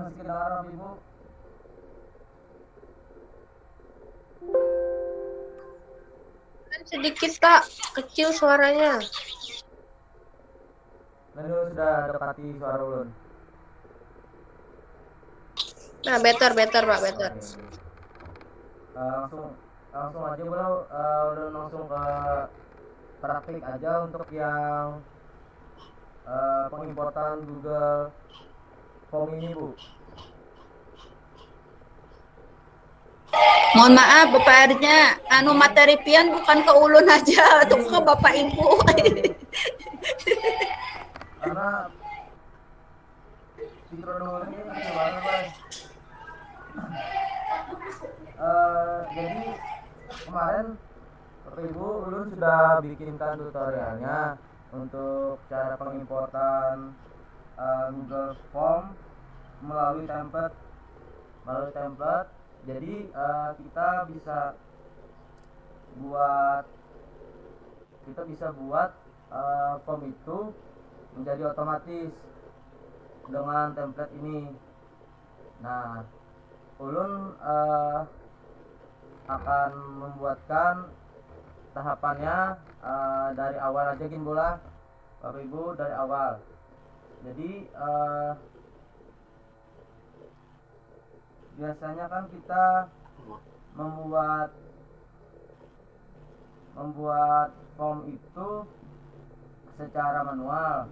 masih kedengaran Bapak Ibu? Sedikit Kak, kecil suaranya. Lalu sudah dekati suara ulun. Nah, better Pak, better. Oke. Langsung langsung aja bro, ulun langsung ke praktik aja untuk yang pengimportan Google Form ini Bu. Mohon maaf Bapak Arnya, materi pian bukan ke ulun aja, atau ke Bapak Ibu. Ini karena mikro ini kecil banget Bay. Jadi kemarin Bapak Ibu ulun sudah bikinkan tutorialnya untuk cara pengimportan Google Form melalui template. Jadi kita bisa buat form itu menjadi otomatis dengan template ini. Nah, ulun akan membuatkan tahapannya dari awal aja gin bola Bapak Ibu, dari awal. Jadi biasanya kan kita membuat form itu secara manual.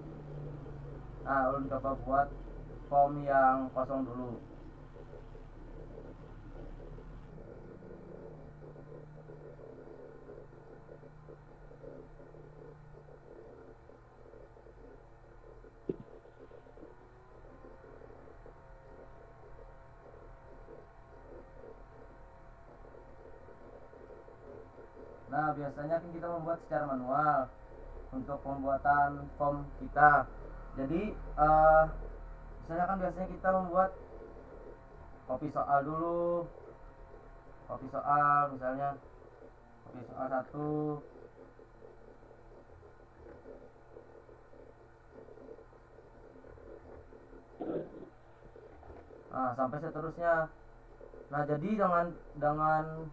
Nah, ulun coba buat form yang kosong dulu. Nah, biasanya kan kita membuat secara manual untuk pembuatan form kita. Jadi biasanya kita membuat copy soal dulu. Copy soal misalnya copy soal 1. Nah, sampai seterusnya. Nah, jadi dengan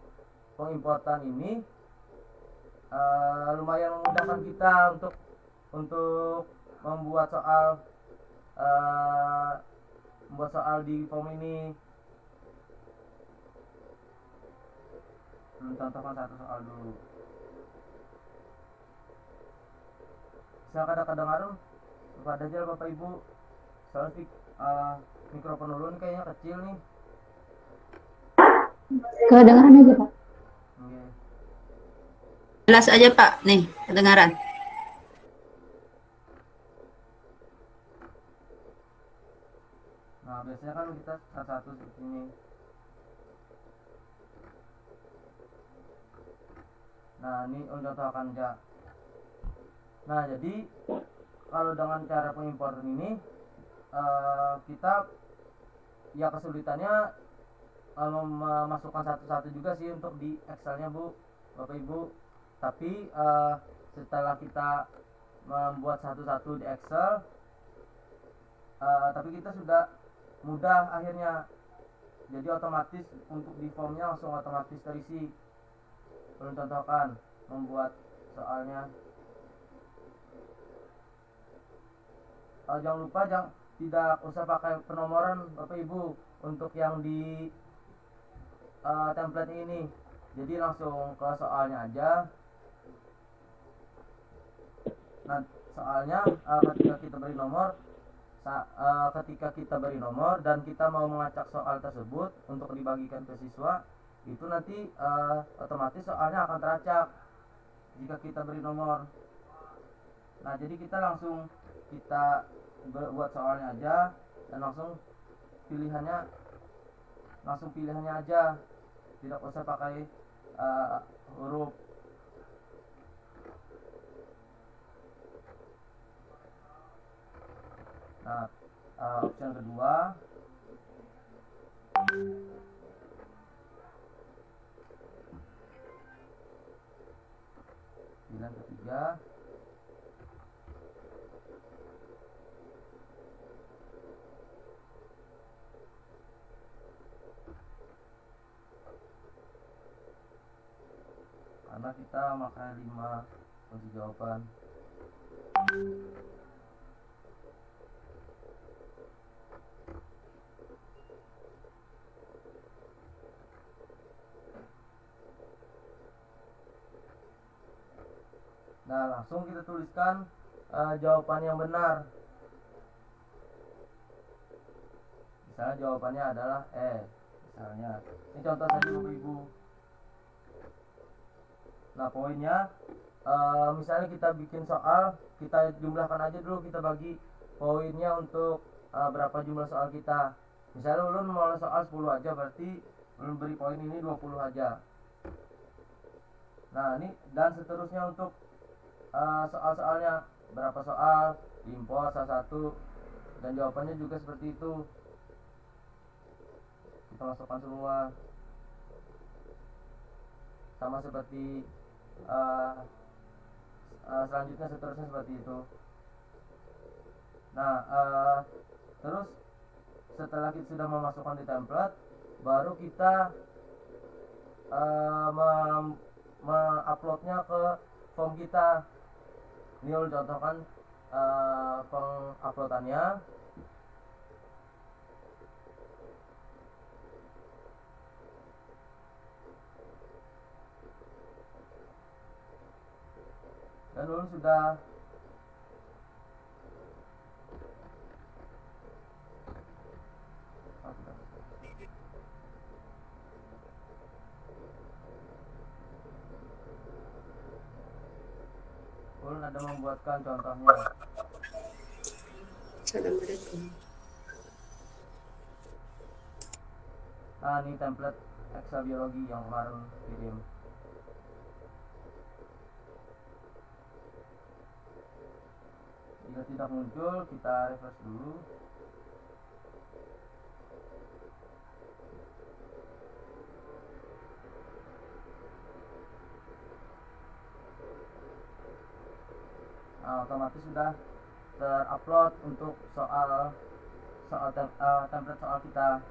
pengimportan ini lumayan memudahkan kita untuk membuat soal di form ini. Contohkan satu soal dulu. Silakan kedengaran kepada aja Bapak Ibu. Soalnya mikrofon ulun kayaknya kecil nih. Kedengaran aja Pak. Okay. Jelas aja Pak, nih kedengaran. Nah, biasanya kan kita satu-satu seperti ini. Nah, ini contohkan aja. Nah, jadi kalau dengan cara pengimportan ini kita ya kesulitannya memasukkan satu-satu juga sih untuk di Excelnya Bu, Bapak Ibu. Tapi setelah kita membuat satu-satu di Excel, tapi kita sudah mudah akhirnya. Jadi otomatis untuk di formnya langsung otomatis terisi. Belum contohkan membuat soalnya. Jangan lupa tidak usah pakai penomoran Bapak Ibu untuk yang di template ini. Jadi langsung ke soalnya aja. Nah, soalnya ketika kita beri nomor dan kita mau mengacak soal tersebut untuk dibagikan ke siswa, itu nanti otomatis soalnya akan teracak jika kita beri nomor. Nah, jadi kita buat soalnya aja dan langsung pilihannya aja, tidak usah pakai huruf. Nah, opsi yang kedua, pilihan ketiga, karena kita memakai 5 kunci jawaban. Nah, langsung kita tuliskan jawaban yang benar. Misalnya jawabannya adalah misalnya. Ini contoh saja Bapak Ibu. Nah, poinnya misalnya kita bikin soal, kita jumlahkan aja dulu, kita bagi poinnya untuk berapa jumlah soal kita. Misalnya ulun mau soal 10 aja, berarti ulun beri poin ini 20 aja. Nah, ini dan seterusnya untuk soal-soalnya, berapa soal, impor salah satu, dan jawabannya juga seperti itu. Kita masukkan semua. Sama seperti selanjutnya, seterusnya seperti itu. Nah, terus setelah kita sudah memasukkan di template, baru kita menguploadnya ke form kita. Ini ulun contohkan penguploadannya. Dan ulun sudah ulun ada membuatkan contohnya. Assalamualaikum. Nah, ini template Excel biologi yang kemarin kirim. Jika tidak muncul, kita refresh dulu. Nah, otomatis sudah terupload untuk template soal kita.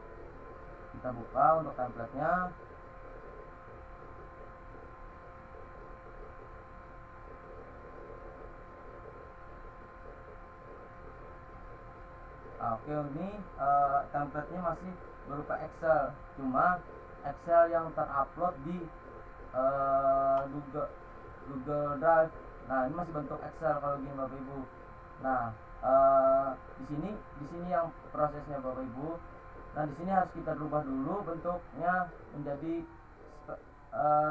Kita buka untuk templatenya. Oke, ini templatenya masih berupa Excel, cuma Excel yang terupload di Google Drive. Nah, ini masih bentuk Excel kalau gini Bapak Ibu. Nah, di sini yang prosesnya Bapak Ibu. Nah, di sini harus kita rubah dulu bentuknya menjadi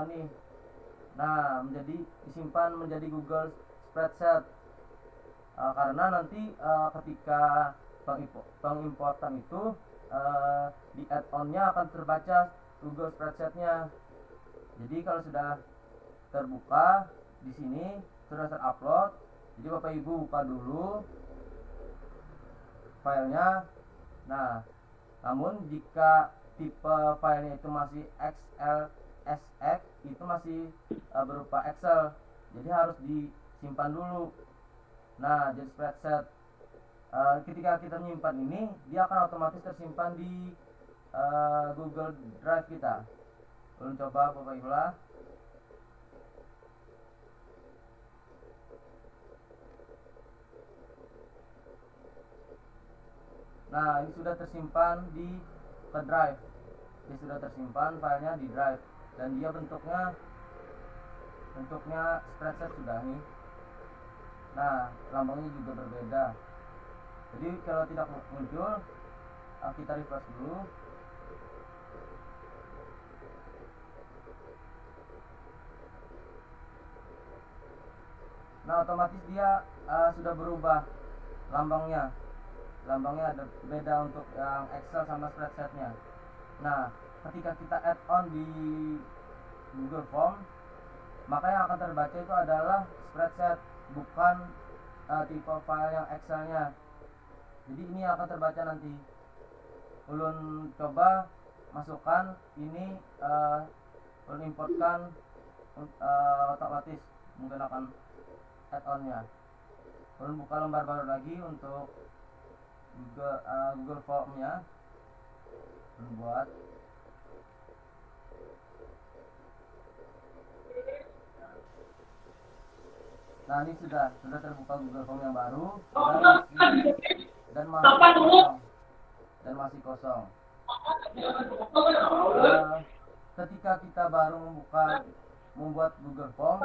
nih. Nah, disimpan menjadi Google Spreadsheet. Karena nanti ketika pengimportan itu di add-on-nya akan terbaca Google Spreadsheet-nya. Jadi kalau sudah terbuka di sini sudah terupload, jadi Bapak Ibu buka dulu filenya. Nah, namun jika tipe filenya itu masih XLSX, itu masih berupa Excel, jadi harus disimpan dulu. Nah, jadi spreadsheet ketika kita menyimpan ini, dia akan otomatis tersimpan di Google Drive kita. Ulun coba Bapak Ibu lah. Nah, ini sudah tersimpan di drive. Dia sudah tersimpan filenya di drive, dan dia bentuknya spreadsheet sudah nih. Nah, lambangnya juga berbeda. Jadi kalau tidak muncul, kita refresh dulu. Nah, otomatis dia sudah berubah lambangnya. Lambangnya ada beda untuk yang Excel sama spreadsheetnya. Nah, ketika kita add on di Google Form, maka yang akan terbaca itu adalah spreadsheet, bukan tipe file yang Excelnya. Jadi ini akan terbaca nanti. Ulun coba masukkan ini, ulun importkan otomatis menggunakan add-onnya. Ulun buka lembar baru lagi untuk Google Form-nya. Ulun buat. Nah, ini sudah terbuka Google Form yang baru dan masih kosong dan masih kosong. Ketika kita baru membuat Google Form,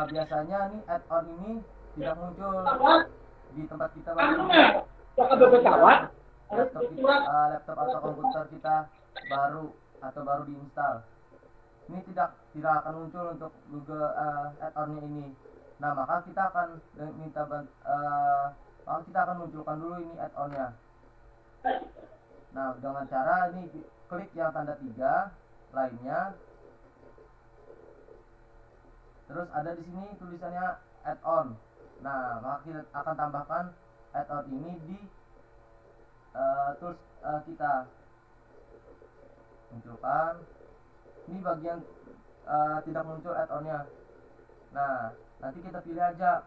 biasanya nih add-on ini tidak muncul di tempat kita laptop atau komputer kita baru diinstal. Ini tidak akan muncul untuk Google add-onnya ini. Nah, maka kita akan munculkan dulu ini add-onnya. Nah, dengan cara ini klik yang tanda 3 lainnya. Terus ada di sini tulisannya add-on. Nah, maka kita akan tambahkan add-on ini di tools kita. Munculkan. Ini bagian tidak muncul add-onnya. Nah, nanti kita pilih aja.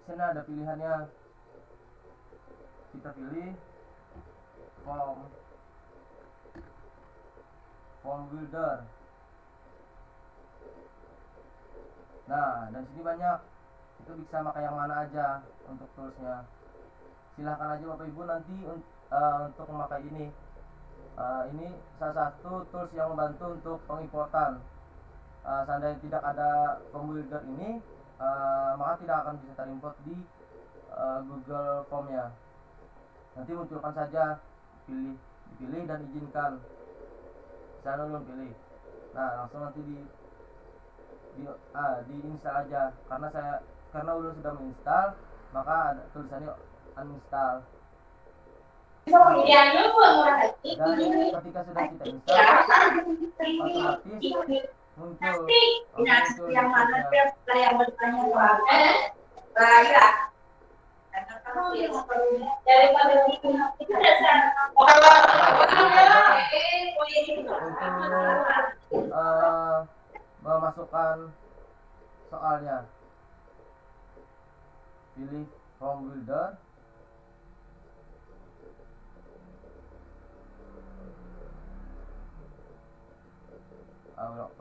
Sini ada pilihannya. Kita pilih form builder. Nah, dan sini banyak. Itu bisa pakai yang mana aja untuk toolsnya. Silahkan aja Bapak Ibu nanti untuk memakai ini. Ini salah satu tools yang membantu untuk pengimportan. Seandainya tidak ada form builder ini, maka tidak akan bisa terimport di Google Form-nya. Nanti munculkan saja, dipilih dan izinkan. Saya belum pilih. Nah, langsung nanti diinstal aja. Karena ulun sudah menginstal, maka ada tulisannya uninstall. Dan ketika sudah kita install, otomatis muncul yang mana yang bertanya untuk memasukkan soalnya, pilih form builder.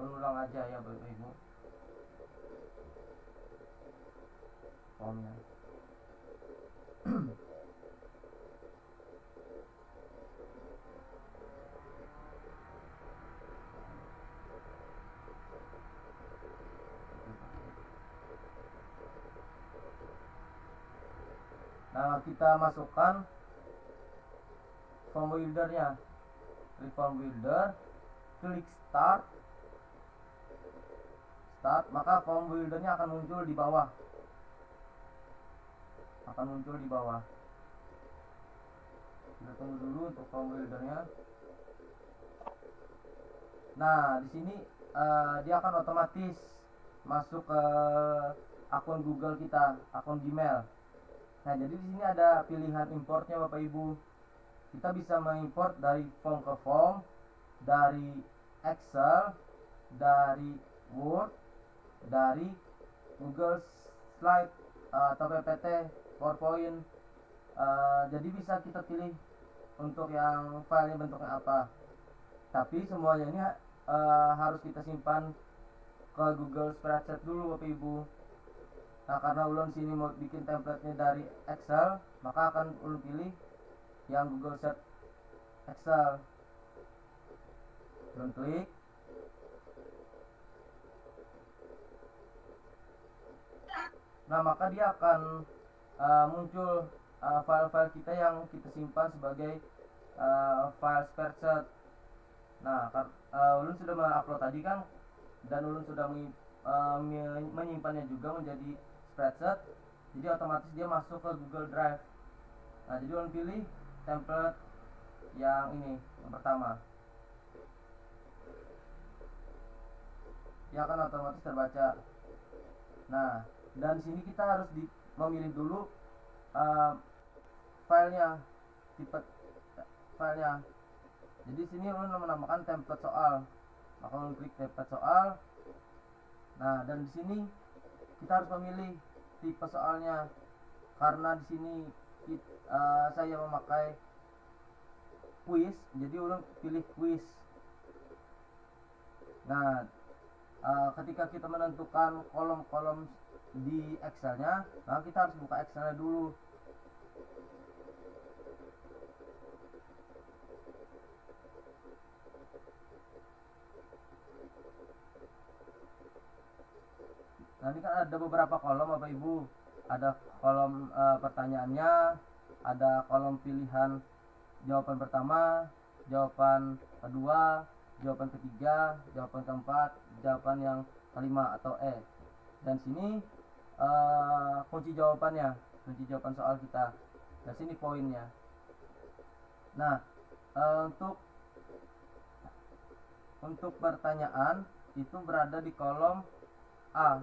Ulang aja ya Bapak Ibu formnya. Nah, kita masukkan form buildernya. Klik form builder, klik start, maka form buildernya akan muncul di bawah. Kita tunggu dulu untuk form buildernya. Nah, di sini dia akan otomatis masuk ke akun Google kita, akun Gmail. Nah, jadi di sini ada pilihan importnya Bapak Ibu. Kita bisa mengimport dari form ke form, dari Excel, dari Word, dari Google Slide atau PPT, PowerPoint. Jadi bisa kita pilih untuk yang filenya bentuknya apa. Tapi semuanya ini harus kita simpan ke Google Spreadsheet dulu Bapak Ibu. Nah, karena ulun sini mau bikin template-nya dari Excel, maka akan ulun pilih yang Google Sheet Excel. Ulun klik. Nah, maka dia akan muncul file-file kita yang kita simpan sebagai file spreadsheet. Nah, ulun sudah mengupload tadi kan, dan ulun sudah menyimpannya juga menjadi spreadsheet. Jadi otomatis dia masuk ke Google Drive. Nah, jadi ulun pilih template yang ini, yang pertama. Dia akan otomatis terbaca. Nah, dan di sini kita harus memilih dulu filenya, tipe filenya. Jadi sini ulun menambahkan template soal. Maka ulun klik template soal. Nah, dan di sini kita harus memilih tipe soalnya. Karena di sini saya memakai quiz, jadi ulun pilih quiz. Nah, ketika kita menentukan kolom-kolom di Excelnya, maka kita harus buka Excelnya dulu. Nah ini kan ada beberapa kolom Bapak Ibu, ada kolom pertanyaannya, ada kolom pilihan jawaban pertama, jawaban kedua, jawaban ketiga, jawaban keempat, jawaban yang kelima atau E. Dan sini kunci jawabannya, kunci jawaban soal kita. Dan sini poinnya. Nah untuk pertanyaan itu berada di kolom A.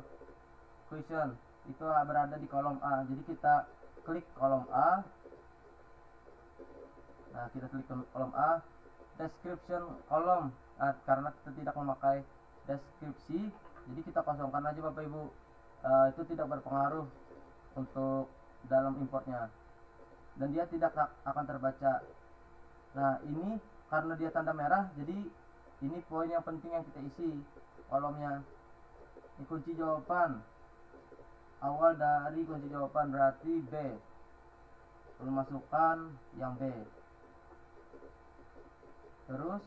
Question itu berada di kolom A. Jadi kita klik kolom A. Nah kita klik kolom A. Description kolom. Nah, karena kita tidak memakai deskripsi, jadi kita kosongkan aja Bapak Ibu. Itu tidak berpengaruh untuk dalam importnya, dan dia tidak akan terbaca. Nah ini karena dia tanda merah, jadi ini poin yang penting yang kita isi kolomnya. Ini kunci jawaban, awal dari kunci jawaban berarti B, lalu masukkan yang B. Terus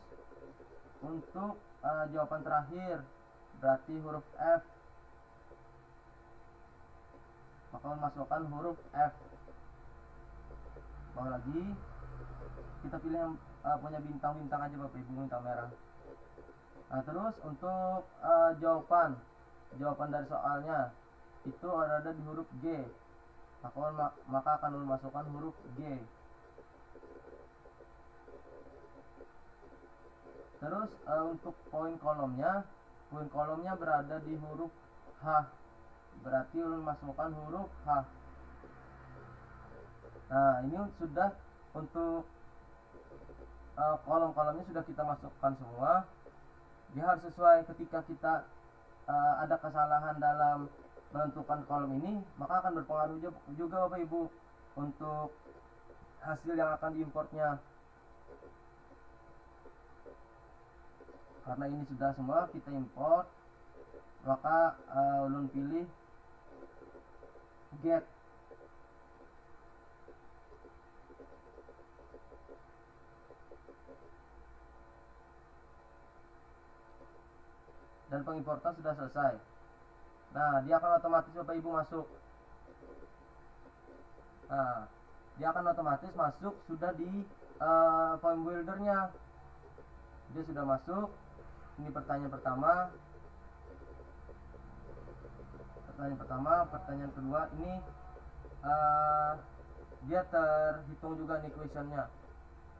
untuk jawaban terakhir berarti huruf F, maka masukkan huruf F. Bawah lagi kita pilih yang punya bintang-bintang aja Bapak Ibu, bintang merah. Nah terus untuk jawaban dari soalnya itu ada di huruf G, maka akan memasukkan huruf G. Terus untuk poin kolomnya berada di huruf H, berarti ulun masukkan huruf H. Nah ini sudah untuk kolom-kolomnya sudah kita masukkan semua. Dia harus sesuai. Ketika kita ada kesalahan dalam menentukan kolom ini, maka akan berpengaruh juga Bapak Ibu untuk hasil yang akan diimportnya. Karena ini sudah semua kita import, maka ulun pilih get. Dan pengimportan sudah selesai. Nah dia akan otomatis Bapak Ibu masuk. Nah dia akan otomatis masuk sudah di form buildernya. Dia sudah masuk. Ini pertanyaan pertama, pertanyaan kedua. Ini dia terhitung juga nih questionnya,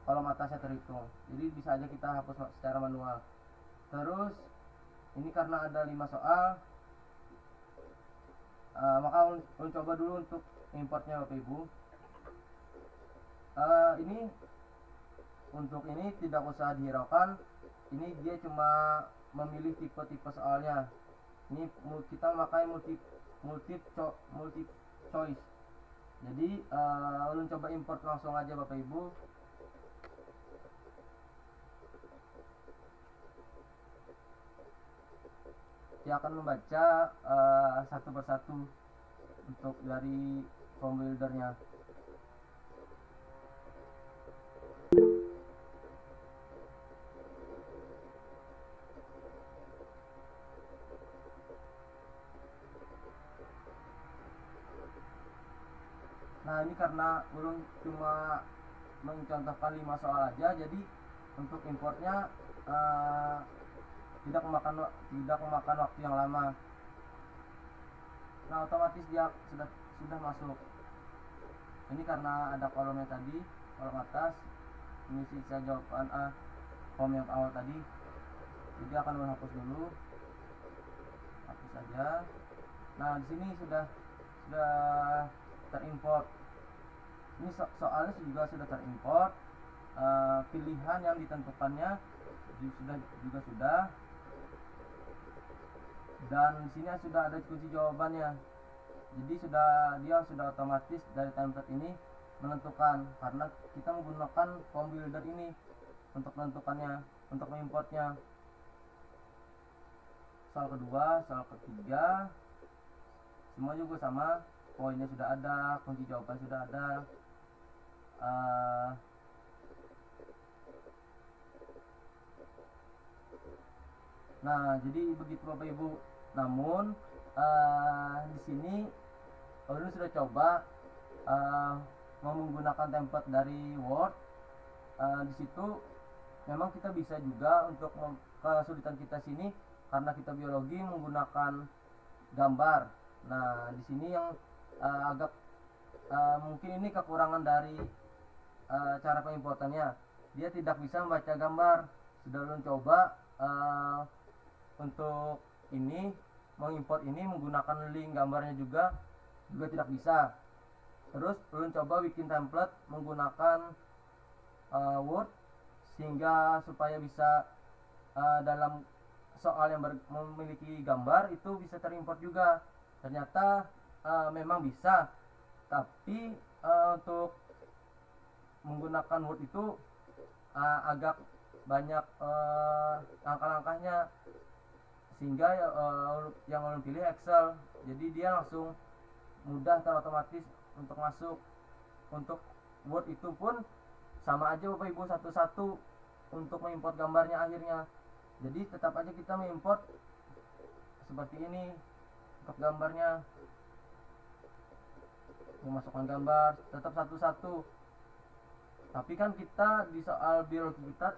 kolom atasnya terhitung, jadi bisa aja kita hapus secara manual. Terus ini karena ada 5 soal, maka ulun coba dulu untuk importnya Bapak Ibu. Ini untuk ini tidak usah dihiraukan, ini dia cuma memilih tipe-tipe soalnya. Ini kita memakai multi choice. Jadi ulun coba import langsung aja Bapak Ibu. Dia akan membaca satu persatu untuk dari form buildernya. Nah ini karena ulun cuma mencontohkan 5 soal aja, jadi untuk importnya tidak memakan waktu yang lama. Nah otomatis dia sudah masuk. Ini karena ada kolomnya tadi, kolom atas ini sisa jawaban A, kolom yang awal tadi, jadi akan menghapus dulu, hapus saja. Nah di sini sudah terimport. Ini soalnya juga sudah terimport. Pilihan yang ditentukannya juga sudah. Dan di sini sudah ada kunci jawabannya. Jadi dia sudah otomatis dari template ini menentukan, karena kita menggunakan form builder ini untuk menentukannya, untuk mengimportnya. Soal kedua, soal ketiga, semua juga sama, poinnya sudah ada, kunci jawaban sudah ada. Eh, Nah, jadi begitu Bapak Ibu. Namun di sini Ulun sudah coba menggunakan template dari Word. Di situ memang kita bisa juga untuk kesulitan kita sini karena kita biologi menggunakan gambar. Nah, di sini yang agak mungkin ini kekurangan dari cara pengimportannya. Dia tidak bisa membaca gambar. Sudah Ulun coba untuk ini mengimport ini menggunakan link gambarnya juga tidak bisa. Terus Ulun coba bikin template menggunakan Word sehingga supaya bisa dalam soal yang memiliki gambar itu bisa terimport juga. Ternyata memang bisa, tapi untuk menggunakan Word itu agak banyak langkah-langkahnya, sehingga yang Ulun pilih Excel. Jadi dia langsung mudah terotomatis untuk masuk. Untuk Word itu pun sama aja Bapak Ibu, satu-satu untuk mengimport gambarnya akhirnya. Jadi tetap aja kita mengimport seperti ini untuk gambarnya, memasukkan gambar tetap satu-satu. Tapi kan kita di soal biologi kita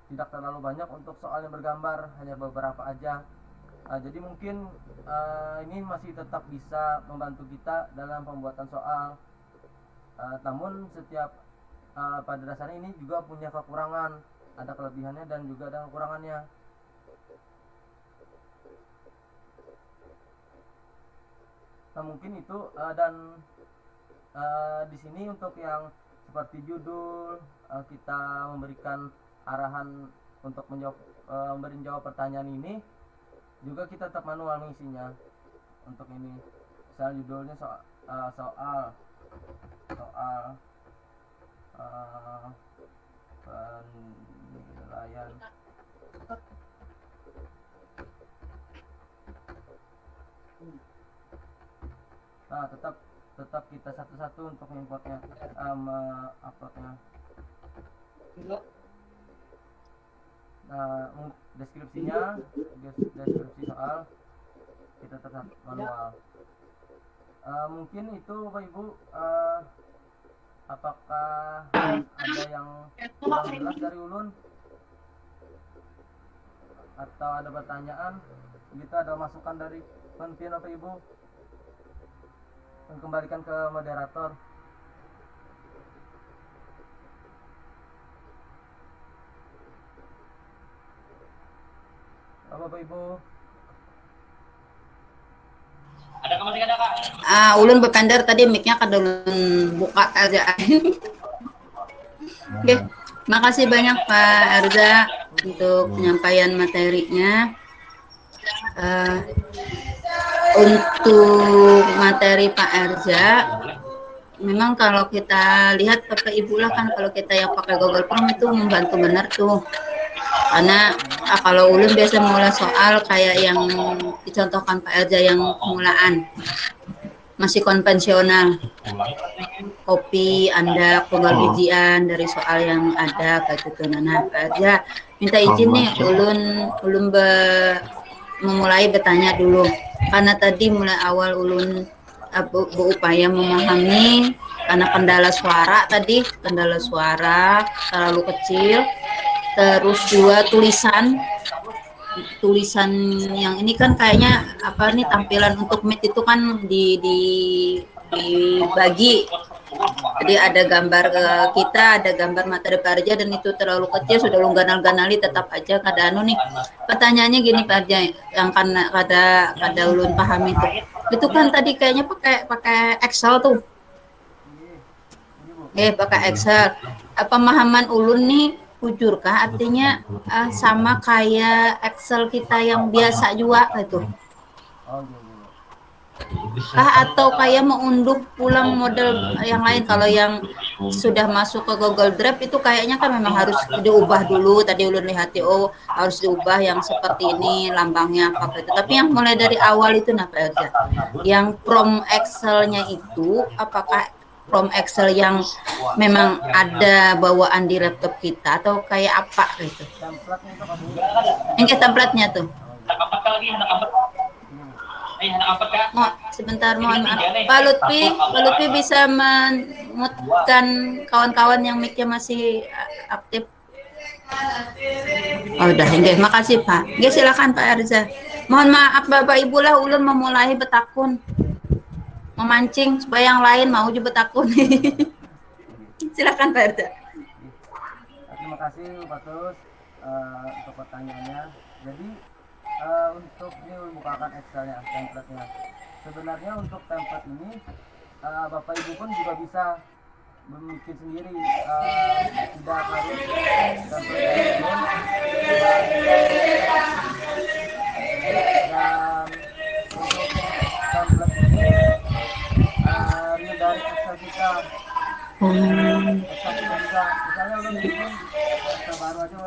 tidak terlalu banyak untuk soal yang bergambar, hanya beberapa aja. Jadi mungkin ini masih tetap bisa membantu kita dalam pembuatan soal. Namun setiap pada dasarnya ini juga punya kekurangan, ada kelebihannya dan juga ada kekurangannya. Nah, mungkin itu dan di sini untuk yang seperti judul, kita memberikan arahan untuk menjawab pertanyaan ini, juga kita tetap manual mengisinya. Untuk ini misalnya judulnya soal penilaian. Nah, tetap kita satu-satu untuk importnya, uploadnya. Nah, deskripsinya, deskripsi soal kita tetap manual. Mungkin itu Bapak Ibu, apakah ada yang kurang jelas dari Ulun atau ada pertanyaan? Kita ada masukan dari panitia Bapak Ibu? Kembalikan ke moderator. Bapak Ibu. Ada masih ada Kak? Ulun berpender tadi mic-nya kada ulun buka aja. Oke, makasih banyak Pak Erza untuk penyampaian materinya. Untuk materi Pak Erza, memang kalau kita lihat Bapak Ibu lah kan, kalau kita yang pakai Google Form itu membantu benar tuh. Karena kalau ulun biasa mulai soal kayak yang dicontohkan Pak Erza yang pengulaan masih konvensional, kopi Anda tunggal bijian dari soal yang ada kayak gitu. Nah Pak Erza minta izin nih, ulun memulai bertanya dulu, karena tadi mulai awal ulun berupaya memahami karena kendala suara terlalu kecil, terus juga tulisan yang ini kan kayaknya apa nih, tampilan untuk Meet itu kan dibagi. Jadi ada gambar kita, ada gambar materi Pak Arja, dan itu terlalu kecil, sudah lu ganal-ganali tetap aja kada anu nih. Pertanyaannya gini Pak Arja, yang kan kada ulun pahami itu kan tadi kayaknya pakai Excel tuh. Pakai Excel. Pemahaman ulun nih jujurkah artinya sama kayak Excel kita yang biasa juga gitu? Atau kayak mau unduh pulang model yang lain? Kalau yang sudah masuk ke Google Drive itu kayaknya kan memang harus diubah dulu. Tadi ulun lihat oh harus diubah yang seperti ini lambangnya apa itu. Tapi yang mulai dari awal itu nah Pak Erza, yang from Excel-nya itu apakah from Excel yang memang ada bawaan di laptop kita atau kayak apa gitu? Template itu kamu. Yang kayak template-nya tuh. Anak empat kah lagi, anak empat. Anak empat kah? Sebentar mohon maaf. Pak Lutfi bisa memutkan kawan-kawan yang mic-nya masih aktif. Oh udah, enggak. Makasih Pak. Enggak, silakan Pak Erza. Mohon maaf Bapak Ibu lah, ulun memulai betakun. Memancing supaya yang lain mau juga betakun. Silakan Pak Erza. Terima kasih Pak Tus untuk pertanyaannya. Jadi untuk ini bukakan Excel-nya, template-nya. Sebenarnya untuk template ini Bapak Ibu pun juga bisa bikin sendiri, tidak harus template dan untuk template ini real dari Excel kita. Excel kita juga, misalnya udah bikin Excel baru aja,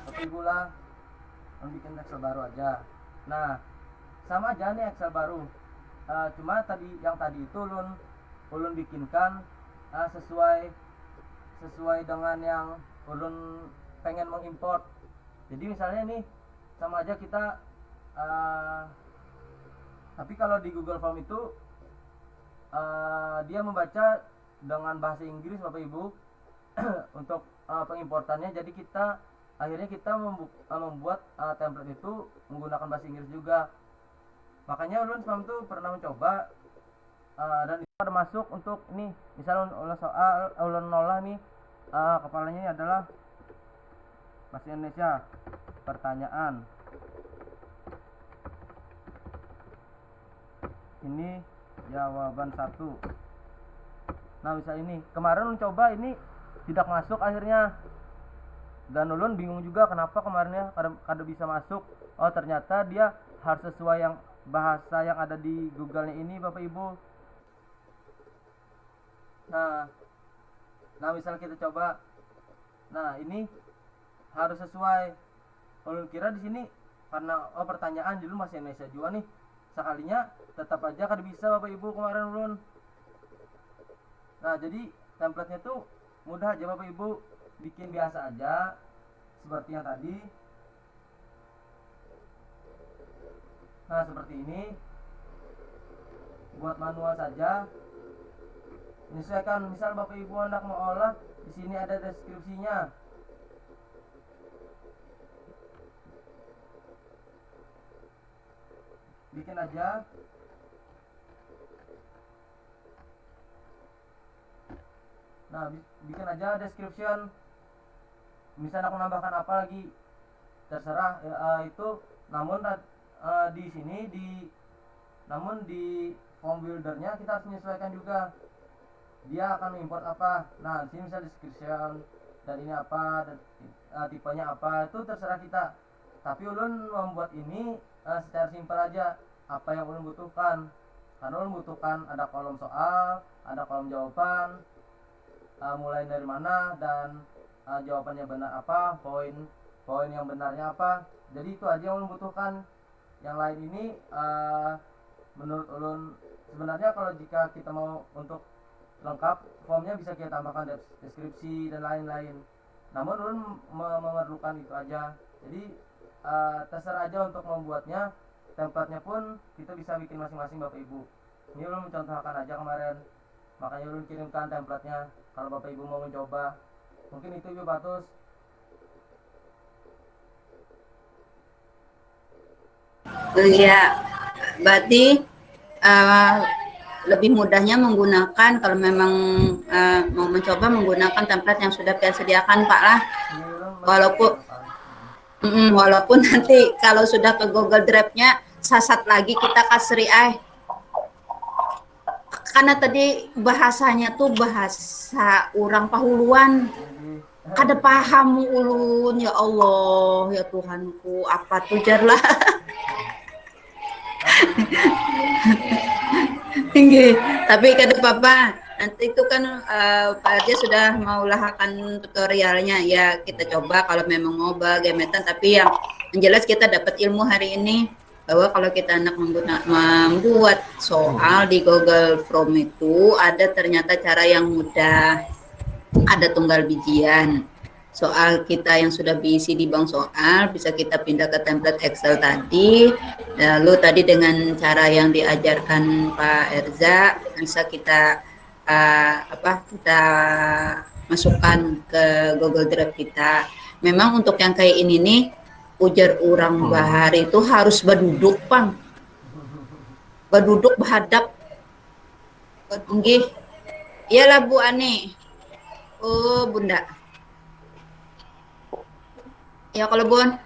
Bapak Ibu lah bikin Excel baru aja. Nah sama aja nih Excel baru, cuma yang tadi itu ulun bikinkan sesuai dengan yang ulun pengen mengimport. Jadi misalnya nih sama aja kita tapi kalau di Google Form itu dia membaca dengan bahasa Inggris Bapak Ibu untuk pengimportannya. Jadi akhirnya kita membuat template itu menggunakan bahasa Inggris juga. Makanya ulun semalam tuh pernah mencoba dan itu ada masuk untuk ini, misal ulun nolah nih kepalanya adalah bahasa Indonesia, pertanyaan ini jawaban 1. Nah misal ini kemarin ulun coba ini tidak masuk akhirnya, dan ulun bingung juga kenapa kemarinnya kada bisa masuk. Oh ternyata dia harus sesuai yang bahasa yang ada di Google-nya ini Bapak Ibu. Nah misal kita coba, nah ini harus sesuai. Ulun kira di sini karena pertanyaan dulu masih Indonesia juga nih, sekalinya tetap aja kada bisa Bapak Ibu kemarin ulun. Nah jadi template-nya tuh mudah aja Bapak Ibu, bikin biasa aja seperti yang tadi. Nah seperti ini, buat manual saja. Menyesuaikan, misal Bapak Ibu hendak mengolah, di sini ada deskripsinya. Bikin aja. Nah bikin aja description. Misalnya aku nambahkan apa lagi terserah itu, namun di sini namun di form buildernya kita harus menyesuaikan juga dia akan import apa. Nah di sini misalnya description dan ini apa dan tipenya apa, itu terserah kita. Tapi ulun membuat ini secara simpel aja, apa yang ulun butuhkan. Karena ulun butuhkan ada kolom soal, ada kolom jawaban, mulai dari mana, dan jawabannya benar apa, poin yang benarnya apa. Jadi itu aja yang ulun butuhkan. Yang lain ini menurut ulun sebenarnya kalau jika kita mau untuk lengkap formnya bisa kita tambahkan deskripsi dan lain-lain. Namun ulun memerlukan itu aja. Jadi terserah aja untuk membuatnya. Templatenya pun kita bisa bikin masing-masing Bapak Ibu. Ini ulun mencontohkan aja kemarin, makanya ulun kirimkan templatenya kalau Bapak Ibu mau mencoba. Mungkin itu Ibu Batus. Ya, berarti lebih mudahnya menggunakan kalau memang mau mencoba menggunakan template yang sudah kita sediakan Pak lah. Walaupun nanti kalau sudah ke Google Drive-nya sasat lagi kita kasri karena tadi bahasanya tuh bahasa orang pahuluan, kada paham ulun. Ya Allah ya Tuhanku, apa tuh jarlah. Tinggi, tapi kada apa-apa. Nanti itu kan Pak Arja sudah mau lahirkan tutorialnya ya, kita coba kalau memang mau bagaimana, tapi yang jelas kita dapat ilmu hari ini bahwa kalau kita anak membuat soal di Google Form itu ada ternyata cara yang mudah, ada tunggal bijian. Soal kita yang sudah diisi di bank soal bisa kita pindah ke template Excel tadi. Lalu tadi dengan cara yang diajarkan Pak Erza bisa kita kita masukkan ke Google Drive kita. Memang untuk yang kayak ini nih ujar orang bahar itu harus berduduk, Bang. Berduduk berhadap. Nggih. Iyalah Bu Ani. Oh, Bunda. Ya kalau Bun.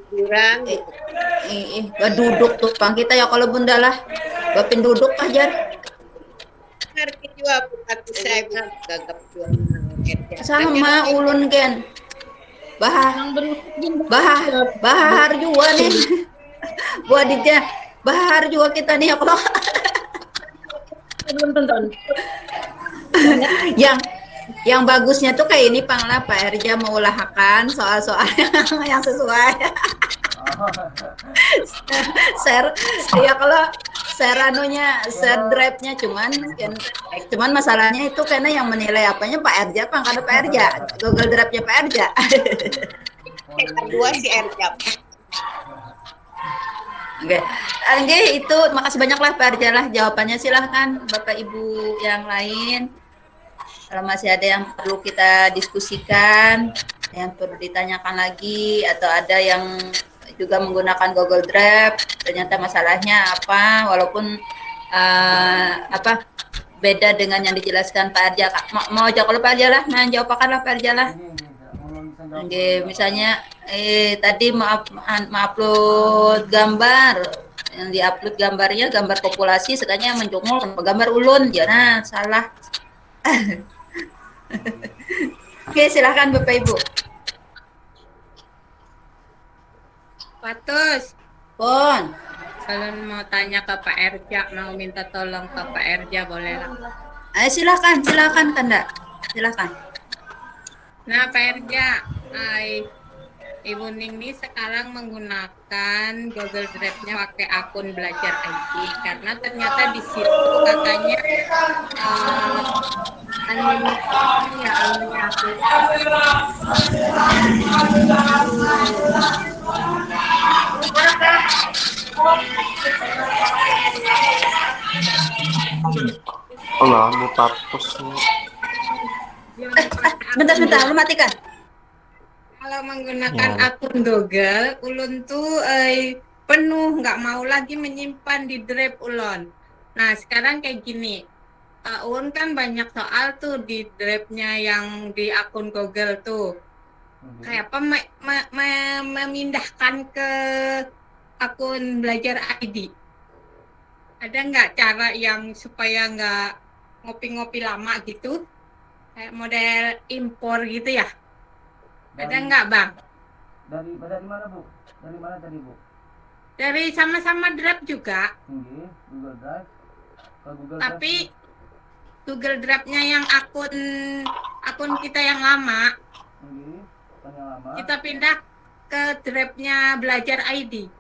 Kurang. Duduk tuh Bang kita ya kalau Bunda lah. Bapin duduk aja. Ngerti juga aku saya gagap jual. Sama ulun Gen. Bahar juga nih. Buat dia bahar juga kita nih ya kalau. Belum tonton. Yang bagusnya tuh kayak ini Pangla Pak Erja mau lahirkan soal-soal yang sesuai. Share ya kalau share drive-nya cuman masalahnya itu karena yang menilai apanya Pak Erja karena Pak Erja Google Drive-nya Pak Erja. Kedua si Erja. Oke, itu makasih banyak lah Pak Erja lah jawabannya, silahkan Bapak Ibu yang lain. Kalau masih ada yang perlu kita diskusikan, yang perlu ditanyakan lagi, atau ada yang juga menggunakan Google Drive, ternyata masalahnya apa, walaupun beda dengan yang dijelaskan Pak Arja. Mau jawab kalau Pak Arja lah, nah jawabkanlah Pak Arja lah. Oke, misalnya tadi upload gambar, yang diupload gambarnya gambar populasi, sekarang menjungul gambar ulun, ya nah salah. Oke, silakan Bapak Ibu. Patus, Pon. kalau mau tanya ke Pak Erja, mau minta tolong ke Pak Erja, boleh lah. Silakan Kanda. Silakan. Nah, Pak Erja, Ibu Ning ini sekarang menggunakan Google Drive-nya pakai akun Belajar IT karena ternyata di situ katanya Allah, mau papus nih. Bentar, lu matikan. Kalau menggunakan akun Google, ulun tuh penuh, nggak mau lagi menyimpan di drive ulun. Nah, sekarang kayak gini, ulun kan banyak soal tuh di drive-nya yang di akun Google tuh. Kayak apa memindahkan ke akun Belajar ID. Ada nggak cara yang supaya nggak ngopi-ngopi lama gitu? Kayak model impor gitu ya? Ada nggak Bang? Dari mana Bu? Dari mana tadi Bu? Dari sama-sama Drive juga. Google Drive. Ke Google Tapi Drive. Google Drive-nya yang akun kita yang lama. Yang lama. Kita pindah ke Drive-nya Belajar ID.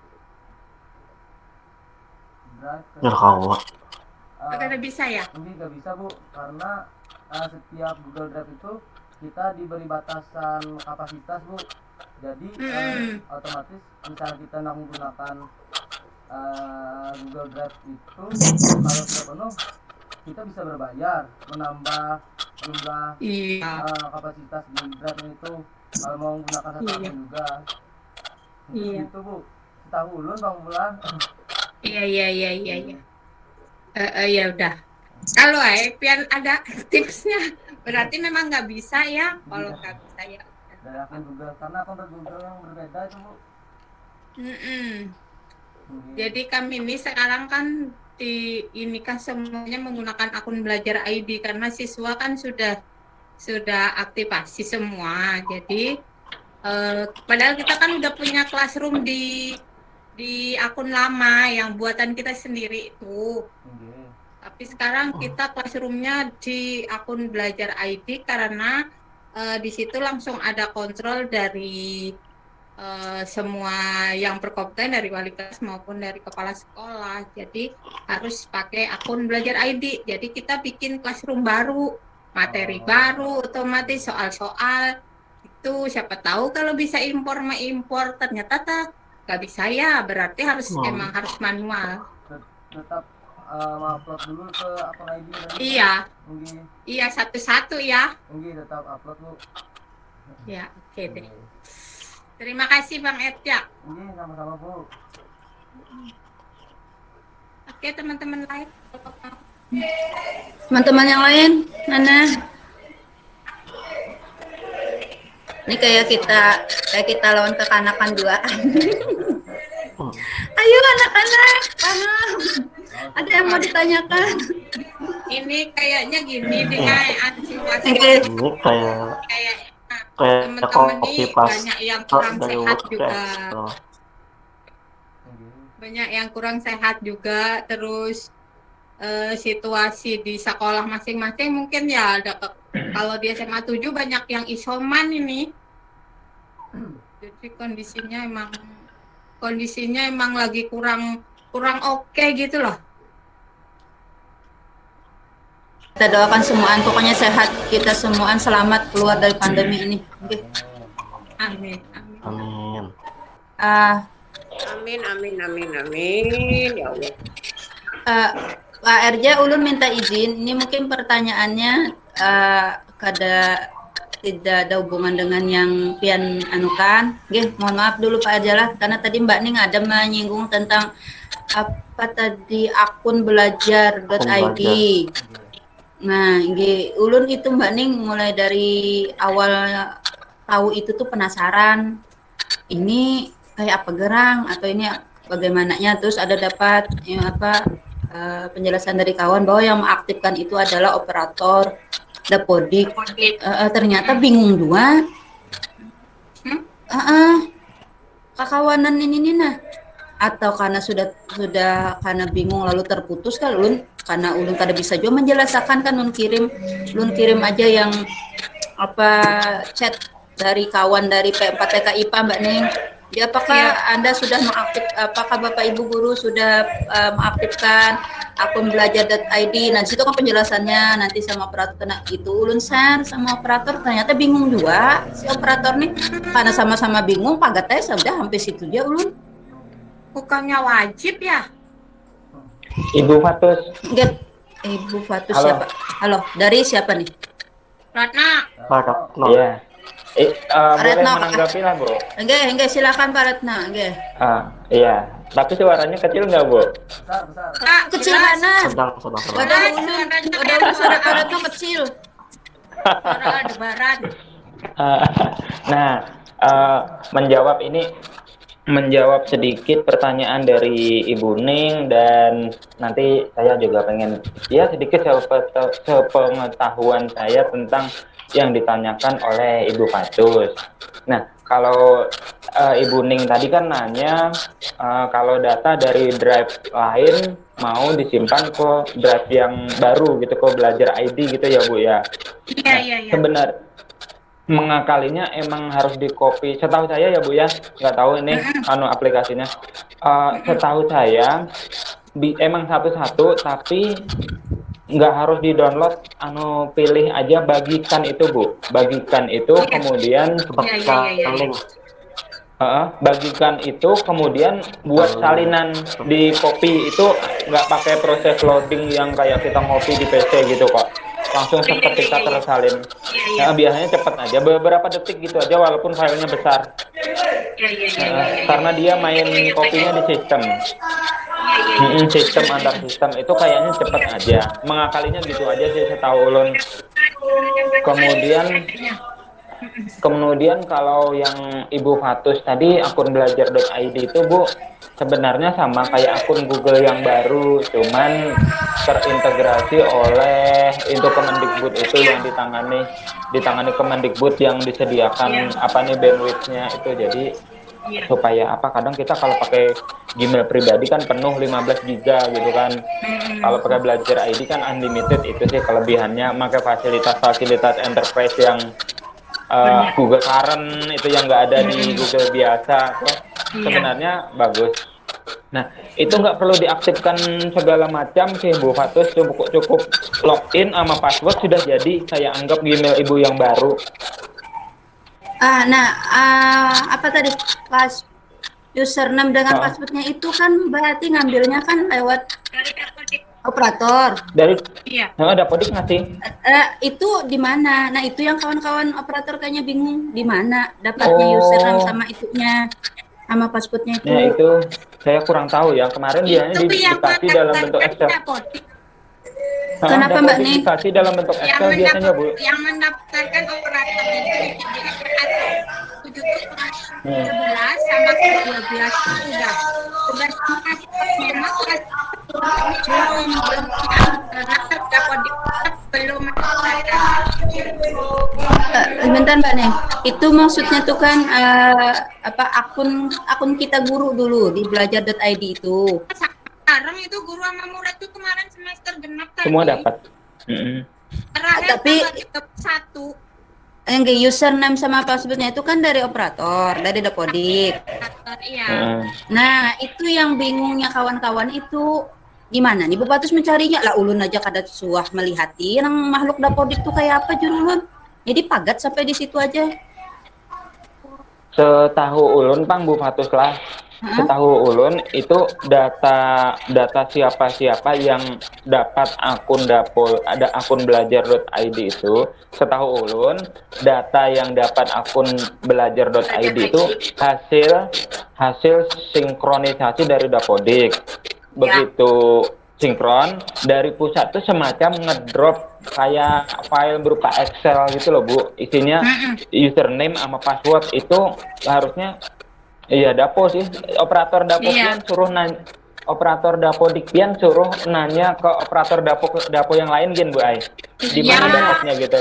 Ya kawan. Nggak bisa ya? Nggak bisa Bu, karena setiap Google Drive itu kita diberi batasan kapasitas Bu. Jadi otomatis misalnya kita nak menggunakan Google Drive itu kalau sudah penuh kita bisa berbayar menambah jumlah kapasitas di Drive itu kalau mau menggunakan satu akun juga. Itu Bu, tahu ulun Bang Bulan. Iya. Ya udah. Kalau pian ada tipsnya, berarti memang nggak bisa ya. Kalau nggak bisa ya. Dari akun Google, karena akun Google yang berbeda itu Bu. Jadi kami ini sekarang kan ini kan semuanya menggunakan akun Belajar ID karena siswa kan sudah aktivasi semua. Jadi padahal kita kan udah punya classroom di akun lama yang buatan kita sendiri itu. Tapi sekarang kita classroomnya di akun Belajar ID karena di situ langsung ada kontrol dari semua yang berkompeten dari wali kelas maupun dari kepala sekolah. Jadi harus pakai akun Belajar ID. Jadi kita bikin classroom baru, materi baru, otomatis soal-soal itu. Siapa tahu kalau bisa impor ternyata nggak bisa ya, berarti emang harus manual. Tetap upload dulu ke akun ID dan Iya. Nggih. Iya, satu-satu ya. Nggih, tetap upload Bu. Ya, oke deh. Terima kasih Bang Edja. Nggih, sama-sama Bu. Oke, teman-teman lain. Teman-teman yang lain, Nana. Ini kayak kita lawan kekanakan dua. Ayo anak-anak, paham. Ada yang mau ditanyakan? Ini kayaknya gini dengan situasi Oke. Ini kayak kayak copy teman-teman nih paste banyak yang kurang dari sehat Word juga. Excel. Banyak yang kurang sehat juga, terus situasi di sekolah masing-masing mungkin ya ada kalau di SMA 7 banyak yang isoman ini. Jadi kondisinya emang lagi kurang oke gitu loh. Kita doakan semuaan pokoknya sehat, kita semuaan selamat keluar dari pandemi ini. Oke. Amin. Amin. Amin. Ya Allah. Pak Erja, ulun minta izin. Ini mungkin pertanyaannya kada tidak ada hubungan dengan yang pian anukan. Oke, mohon maaf dulu Pak Erja lah, karena tadi Mbak Ning ada menyinggung tentang apa tadi akun belajar.id. Nah, ulun itu Mbak Ning mulai dari awal tahu itu tuh penasaran. Ini kayak apa gerang atau ini bagaimananya, terus ada dapat penjelasan dari kawan bahwa yang mengaktifkan itu adalah operator Dapodik. Ternyata bingung dua. Kakawanan ini nah, atau karena sudah karena bingung lalu terputus kan ulun, karena ulun kada bisa juga menjelaskan kan ulun kirim aja yang chat dari kawan dari P4 TK IPA Mbak Ning. Ya, apakah Anda sudah apakah Bapak Ibu guru sudah mengaktifkan akun belajar.id? Nah, situ kan penjelasannya nanti sama operator. Nah, itu ulun share sama operator, ternyata bingung juga si operator nih. Karena sama-sama bingung, pagatnya sudah hampir situ dia ulun. Bukannya wajib ya? Ibu Fatus. Ibu Fatus. Halo. Siapa? Halo, dari siapa nih? Ratna. Iya. Boleh Retno. menanggapi lah, Bu. Enggak, silakan Pak Retno. Enggak. Iya. Tapi suaranya kecil nggak, Bu? Besar. Kecil mana? Sedang. Wadah ulun suara Pak Retno kecil. Suara Aldebaran. Nah, menjawab sedikit pertanyaan dari Ibu Ning, dan nanti saya juga pengen sedikit sepengetahuan saya tentang yang ditanyakan oleh Ibu Fatus. Nah, kalau Ibu Ning tadi kan nanya kalau data dari drive lain mau disimpan ke drive yang baru gitu, ke Belajar ID gitu ya Bu ya. Iya. Sebenarnya mengakalinya emang harus di copy. Setahu saya ya Bu ya, nggak tahu ini aplikasinya. Setahu saya emang satu-satu, tapi nggak harus di download, pilih aja bagikan itu Bu, bagikan itu kemudian link. bagikan itu kemudian buat salinan di copy, itu nggak pakai proses loading yang kayak kita ngopi di PC gitu kok, langsung seketika tersalin. Biasanya cepat aja, beberapa detik gitu aja walaupun filenya besar. Karena dia main kopinya di sistem. Sistem antar sistem itu kayaknya cepat aja, mengakalinya gitu aja sih setahu ulun. Kemudian kalau yang Ibu Fatus tadi akun belajar.id itu Bu, sebenarnya sama kayak akun Google yang baru, cuman terintegrasi oleh untuk Kemendikbud itu yang ditangani Kemendikbud yang disediakan bandwidth-nya itu. Jadi supaya apa, kadang kita kalau pakai Gmail pribadi kan penuh 15 giga gitu kan. Kalau pakai Belajar ID kan unlimited, itu sih kelebihannya. Pakai fasilitas enterprise yang Google Current itu yang nggak ada di Google biasa, kok sebenarnya bagus. Nah, itu nggak perlu diaktifkan segala macam sih Bu Fatus, cukup login sama password sudah jadi. Saya anggap Gmail Ibu yang baru. Apa tadi pas username dengan passwordnya itu kan berarti ngambilnya kan lewat operator. Dari Iya. Dapodik ngasih. Itu di mana? Nah, itu yang kawan-kawan operator kayaknya bingung di mana dapatnya username sama itunya sama passwordnya itu. Nah, itu saya kurang tahu ya. Kemarin dia Itu yang dikasih dalam bentuk Excel. Dapodik. Kenapa, Mbak Ning? Dikasih dalam bentuk Excel biasanya, Bu. Yang mendaftarkan operator itu di operator 11 sama 12 udah. Tugas memang belum Bentar Mbak Neng, itu maksudnya tuh kan akun kita guru dulu di belajar.id itu. sekarang itu guru sama murid itu kemarin semester genap tadi. Semua dapat. Terakhir Tapi satu enggak, username sama passwordnya itu kan dari operator, dari Dapodik. iya. Nah, itu yang bingungnya kawan-kawan itu gimana nih Bu Fatus mencarinya? Lah ulun aja kada suah melihati yang makhluk Dapodik tuh kayak apa jurulun. Jadi pagat sampai di situ aja. Setahu ulun Pang Bu Fatus lah. Setahu ulun itu data siapa yang dapat ada akun belajar.id itu, setahu ulun data yang dapat akun belajar.id itu hasil sinkronisasi dari Dapodik. Begitu sinkron dari pusat tuh semacam ngedrop kayak file berupa Excel gitu loh Bu, isinya username sama password itu harusnya. Iya, Dapo sih. Operator Dapokian suruh nanya, operator Dapodikian suruh nanya ke operator Dapo yang lain gin Bu Ai. Di mana dapatnya gitu.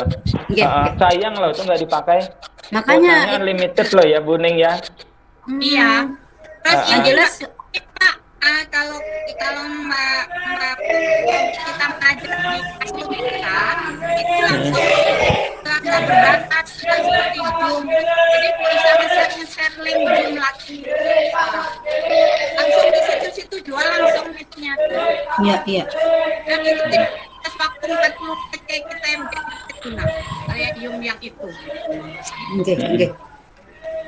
Sayang loh itu nggak dipakai. Makanya unlimited loh ya Bu Ning ya. Iya. Terus yang jelas kalau Mbak kita belajar di kelas kita itu langsung nggak berbatas seperti Zoom, jadi bisa share link Zoom lagi langsung di situ jual langsung itunya. Iya. Dan itu pas waktu 40 menit kayak kita yang guna kayak Zoom yang itu.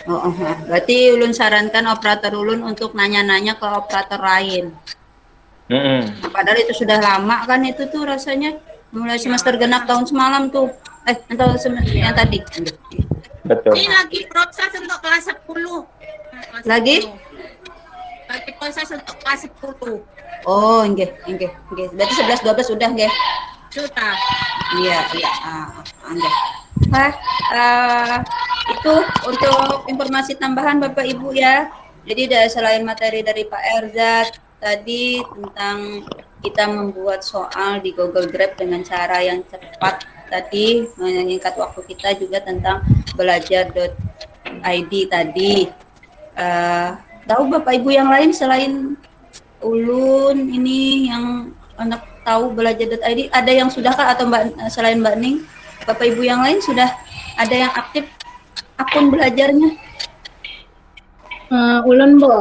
Oke. Berarti ulun sarankan operator ulun untuk nanya-nanya ke operator lain. Nah, padahal itu sudah lama kan itu tuh rasanya mulai semester genap tahun semalam tuh. Atau yang tadi. Betul. Ini lagi proses untuk kelas 10. Lagi proses untuk kelas 10. Oh, nggih. Berarti 11 12 sudah nggih. Sudah. Iya. Nggih. Itu untuk informasi tambahan Bapak Ibu ya. Jadi selain materi dari Pak Erzat tadi tentang kita membuat soal di Google Drive dengan cara yang cepat tadi, menyingkat waktu kita, juga tentang belajar.id tadi. Tahu Bapak Ibu yang lain selain ulun ini yang anak tahu belajar.id, ada yang sudahkah atau selain Mbak Ning, Bapak Ibu yang lain sudah ada yang aktif akun belajarnya? Ulun Bu.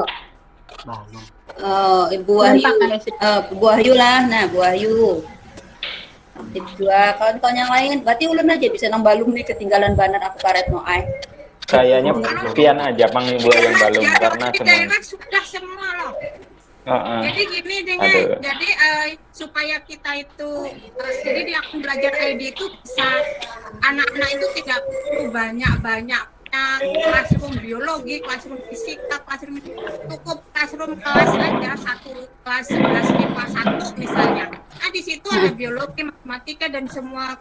Ibu Wahyu, Bu Wahyu lah. Nah, Bu Wahyu. Aktif juga kawan-kawan yang lain. Berarti ulun aja bisa nang balung nih ketinggalan banner aku karet no ai. Kayaknya pian aja Pang Ibu yang balung karena di semua. daerah sudah semua loh. Jadi gini dengan jadi supaya kita itu jadi di akun belajar ID itu bisa anak-anak itu tidak perlu banyak classroom biologi, classroom fisika, classroom cukup classroom kelas aja satu kelas 11 IPA 1 misalnya. Nah di situ ada biologi, matematika dan semua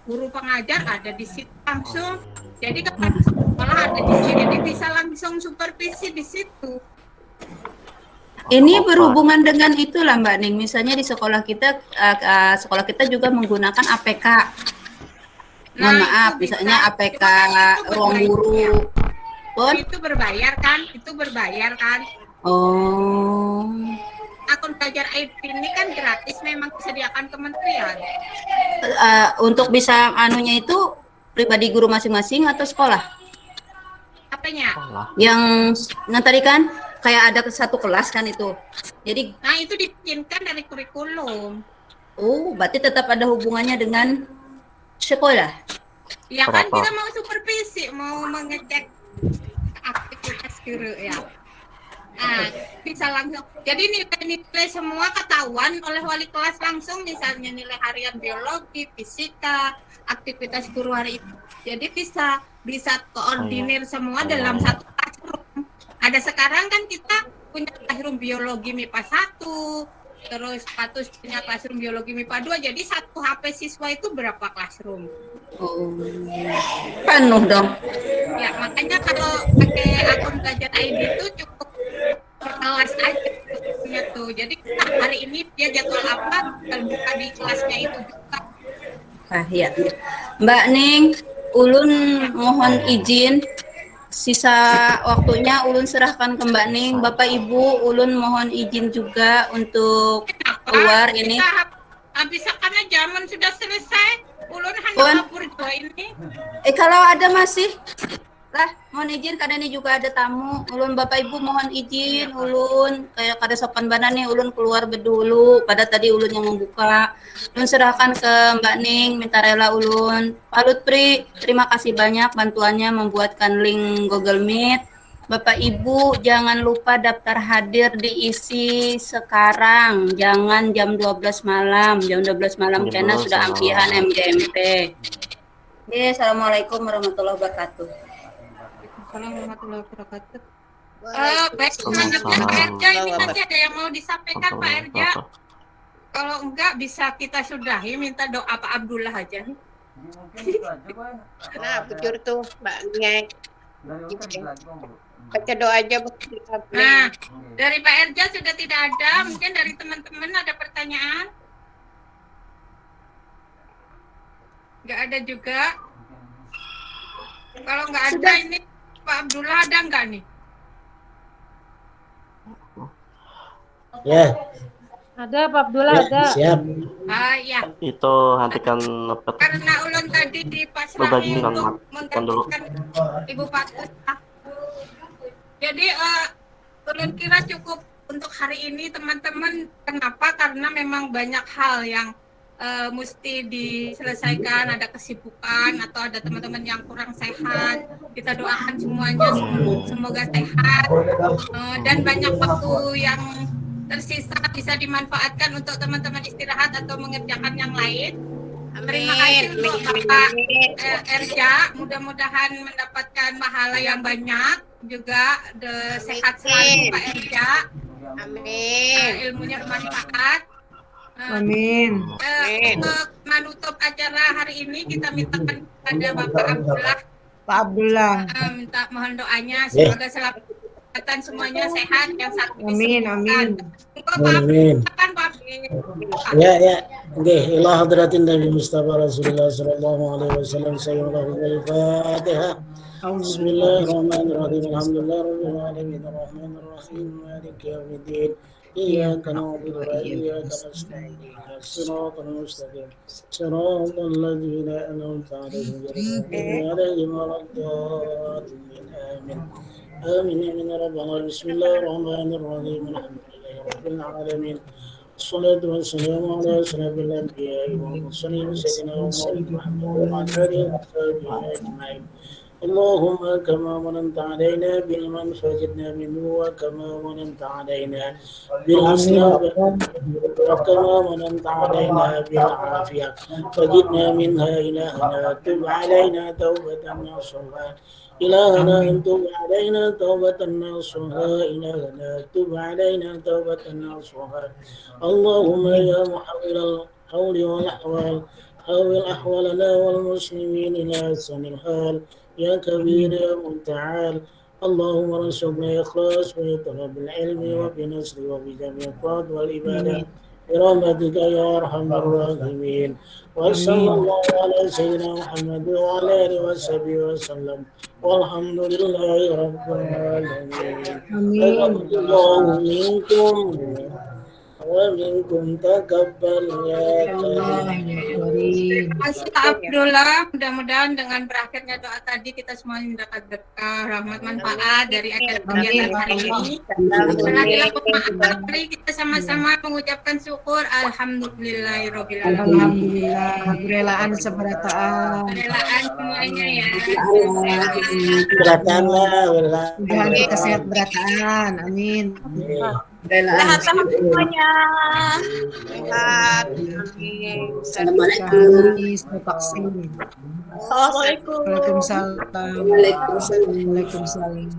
guru pengajar ada di situ langsung. Jadi kalau sekolah ada di sini, jadi bisa langsung supervisi di situ. Ini berhubungan dengan itulah Mbak Ning. Misalnya di sekolah kita juga menggunakan APK. Mohon maaf, misalnya APK ruang guru. Pon? Itu berbayar kan? Itu berbayar kan? Oh. Akun belajar IT ini kan gratis, memang disediakan kementerian. Untuk bisa anunya itu pribadi guru masing-masing atau sekolah? Apanya? Sekolah. Yang tadi kan kayak ada satu kelas kan itu. Jadi Nah, itu dibikinkan dari kurikulum. berarti tetap ada hubungannya dengan sekolah. Ya kan Berapa? kita mau supervisi, mau mengecek aktivitas guru ya. Nah, bisa langsung. Jadi nilai-nilai semua ketahuan oleh wali kelas langsung, misalnya nilai harian biologi, fisika, aktivitas guru hari itu. Jadi bisa koordinir semua dalam satu classroom. Ada sekarang kan kita punya classroom biologi MIPA 1, terus status punya classroom biologi MIPA 2. Jadi satu HP siswa itu berapa classroom? Oh. Penuh dong. Ya, makanya kalau pakai akun belajar ID itu cukup kelas aja punya tuh. Jadi kita hari ini dia jadwal apa terbuka di kelasnya itu juga. Ya. Mbak Ning, Ulun mohon izin sisa waktunya Ulun serahkan ke Mbak Ning. Bapak Ibu, Ulun mohon izin juga untuk keluar ini. Habis karena zaman sudah selesai, ulun Pon. hendak kabur juga ini. Kalau ada masih lah, mohon izin karena ini juga ada tamu. Ulun Bapak Ibu mohon izin, ulun kayak kada sopan bana nih, ulun keluar dulu. Pada tadi ulun yang membuka. Ulun serahkan ke Mbak Ning, minta rela ulun. Palut Pri, terima kasih banyak bantuannya membuatkan link Google Meet. Bapak Ibu jangan lupa daftar hadir diisi sekarang, jangan jam 12 malam. Jam 12 malam karena sudah ampihan MGMP. Assalamualaikum warahmatullahi wabarakatuh. Assalamualaikum warahmatullahi wabarakatuh. Baik, selanjutnya Pak Erja, ini masih ada yang mau disampaikan Pak Erja? Kalau enggak bisa kita sudahi, minta doa Pak Abdullah aja. Mungkin itu aja, Boy. Nah, bujur tuh, Mbak Ngek. Dari Ulun kan lagi Bu. Baca doa aja buat kita. Nah, dari Pak Erja sudah tidak ada, mungkin dari teman-teman ada pertanyaan? Enggak ada juga. Kalau enggak ada ini Pak Abdullah ada enggak nih? Ya, Ada Pak Abdullah, ya, ada. siap. Ya. Itu hentikan Karena ulun tadi dipasrahi berbagi untuk kan dulu. menggantikan Ibu Patus. Jadi ulun kira cukup untuk hari ini teman-teman. Kenapa? Karena memang banyak hal yang mesti diselesaikan, ada kesibukan atau ada teman-teman yang kurang sehat. Kita doakan semuanya semoga sehat dan banyak waktu yang tersisa bisa dimanfaatkan untuk teman-teman istirahat atau mengerjakan yang lain. Terima kasih untuk Bapak Erja, mudah-mudahan mendapatkan pahala yang banyak, juga sehat selalu Pak Erja. Amin. Ilmunya bermanfaat. Amin. Untuk menutup acara hari ini kita mintakan kepada Bapak Abdullah. Pak Abdullah. Minta mohon doanya semoga selalu kesehatan semuanya sehat, yang satu Amin, amin. Amin. Silakan Pak. Ya. Oke, ila hadratin Nabi Mustafa Rasulullah sallallahu alaihi wasallam sayyidina al-Fatihah. Bismillahirrahmanirrahim. Alhamdulillahirabbil alamin arrahmanir rahim maliki yaumiddin. إياك نعبد وإياك نستعين صراط المستقيم صراط الذين أنعمت عليهم غير المغضوب عليهم ولا الضالين آمين آمين يا رب العالمين بسم الله الرحمن الرحيم الحمد لله رب العالمين الصلاة والسلام على أشرف الأنبياء والمرسلين سيدنا محمد وعلى آله وصحبه أجمعين اللهم كما مننت علينا بالمن فزدنا منه وكما مننت علينا بالإسلام وكما مننت علينا بالعافية فزدنا منها إلهنا تب علينا توبة نصوحا إلهنا تب علينا توبة نصوحا إلهنا تب علينا توبة نصوحا اللهم يا محول الحول والأحوال حول أحوالنا والمسلمين إلى أحسن الحال يا كبير يا متعال اللهم ارزقنا إخلاص في طلب العلم وبنصر وبجميع الطاعات والعبادات برحمتك يا أرحم الراحمين وصلى الله على سيدنا محمد وعلى آله وصحبه وسلم والحمد لله رب العالمين تقبل الله منكم ومنكم تقبل يا كريم. Terima kasih Kak Abdullah. Mudah-mudahan dengan berakhirnya doa tadi kita semua mendapat berkah, rahmat, manfaat dari akhir kegiatan hari ini. Selanjutnya mari kita sama-sama mengucapkan syukur. Alhamdulillahirobbilalamin. Alhamdulillah, kerelaan seberataan. Kerelaan semuanya ya. Beratanlah, Tuhan kita sehat berataan. Amin. Sehat semuanya. Sehat. Amin. Assalamualaikum. Vaksin. Assalamualaikum. Waalaikumsalam. Waalaikumsalam. Waalaikumsalam.